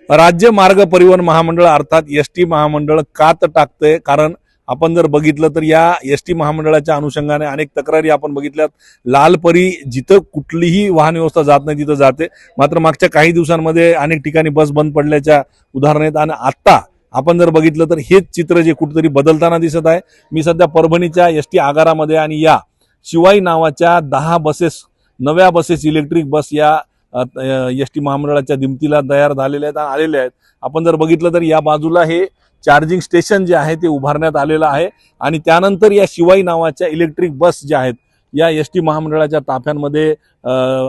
राज्य मार्ग परिवहन महामंडळ अर्थात एसटी महामंडळ का तर टाकतंय, कारण आपण जर बघितलं तर या एसटी महामंडळाच्या अनुषंगाने अनेक तक्रारी आपण बघितल्यात. लालपरी जिथं कुठलीही वाहन व्यवस्था जात नाही तिथं जाते, मात्र मागच्या काही दिवसांमध्ये अनेक ठिकाणी बस बंद पडल्याच्या उदाहरण आहेत. आणि आत्ता आपण जर बघितलं तर हेच चित्र जे कुठेतरी बदलताना दिसत आहे. मी सध्या परभणीच्या एसटी आगारामध्ये आणि या शिवाई नावाच्या 10 बसेस, नव्या बसेस, इलेक्ट्रिक बस या एसटी महामंडळाच्या दिमतीला तयार झालेल्या आहेत, आलेल्या आहेत. आपण जर बघितलं तर या बाजूला हे चार्जिंग स्टेशन जे आहे ते उभारण्यात आलेलं आहे आणि त्यानंतर या शिवाई नावाच्या इलेक्ट्रिक बस ज्या आहेत या एसटी महामंडळाच्या ताफ्यांमध्ये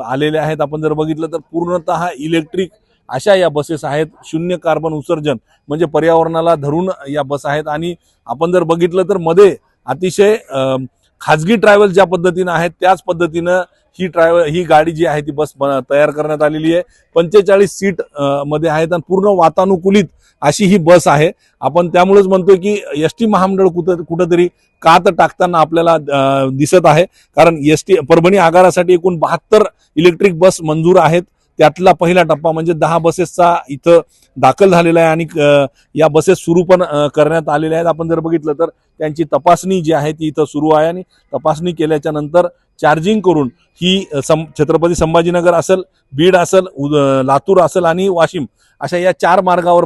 आलेल्या आहेत. आपण जर बघितलं तर पूर्णतः इलेक्ट्रिक अशा या बसेस आहेत. शून्य कार्बन उत्सर्जन म्हणजे पर्यावरणाला धरून या बस आहेत. आणि आपण जर बघितलं तर मध्ये अतिशय खाजगी ट्रॅव्हल ज्या पद्धतीनं आहेत त्याच पद्धतीनं ही गाडी जी आहे ती बस तयार करण्यात आलेली आहे. 45 सीट मध्ये आहेत आणि पूर्ण वातानुकूलित अशी ही बस आहे. आपण त्यामुळेच म्हणतोय की एसटी महामंडळ कुठंतरी का तर टाकताना आपल्याला दिसत आहे. कारण एसटी परभणी आगारासाठी एकूण 72 इलेक्ट्रिक बस मंजूर आहेत. त्यातला पहिला टप्पा म्हणजे 10 बसेसचा इथं दाखल झालेला आहे आणि या बसेस सुरू पण करण्यात आलेल्या आहेत. आपण जर बघितलं तर त्यांची तपासणी जी आहे ती इथं सुरू आहे आणि तपासणी केल्याच्या नंतर चार्जिंग करून ही छत्रपती संभाजीनगर असेल, बीड असेल, लातूर असेल आणि वाशिम अशा या 4 मार्गावर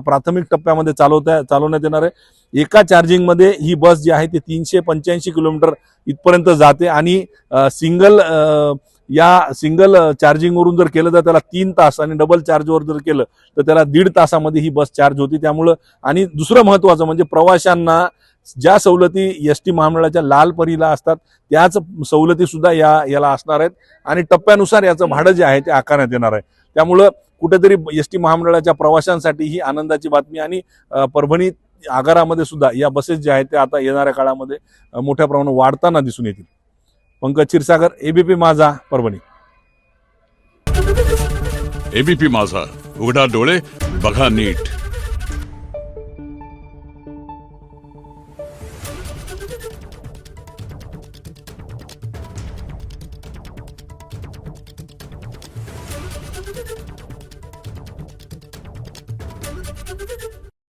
प्राथमिक टप्प्यामध्ये चालवण्यात येणार आहे. एका चार्जिंगमध्ये ही बस जी आहे ती 385 किलोमीटर इथपर्यंत जाते आणि सिंगल चार्जिंगवरून जर केलं तर त्याला 3 तास आणि डबल चार्जवर जर केलं तर त्याला 1.5 तासामध्ये ही बस चार्ज होती. त्यामुळं आणि दुसरं महत्त्वाचं म्हणजे प्रवाशांना ज्या सवलती एसटी महामंडळाच्या लालपरीला असतात त्याच सवलती सुद्धा याला असणार आहेत आणि टप्प्यानुसार याचं भाडं जे आहे ते आकारण्यात येणार आहे. त्यामुळं कुठेतरी एसटी महामंडळाच्या प्रवाशांसाठी ही आनंदाची बातमी आणि परभणी आगारामध्ये सुद्धा या बसेस ज्या आहेत त्या आता येणाऱ्या काळामध्ये मोठ्या प्रमाणात वाढताना दिसून येतील. पंकज क्षीरसागर, एबीपी माझा, परभणी. एबीपी माझा, उघडा डोळे बघा नीट. Thank you.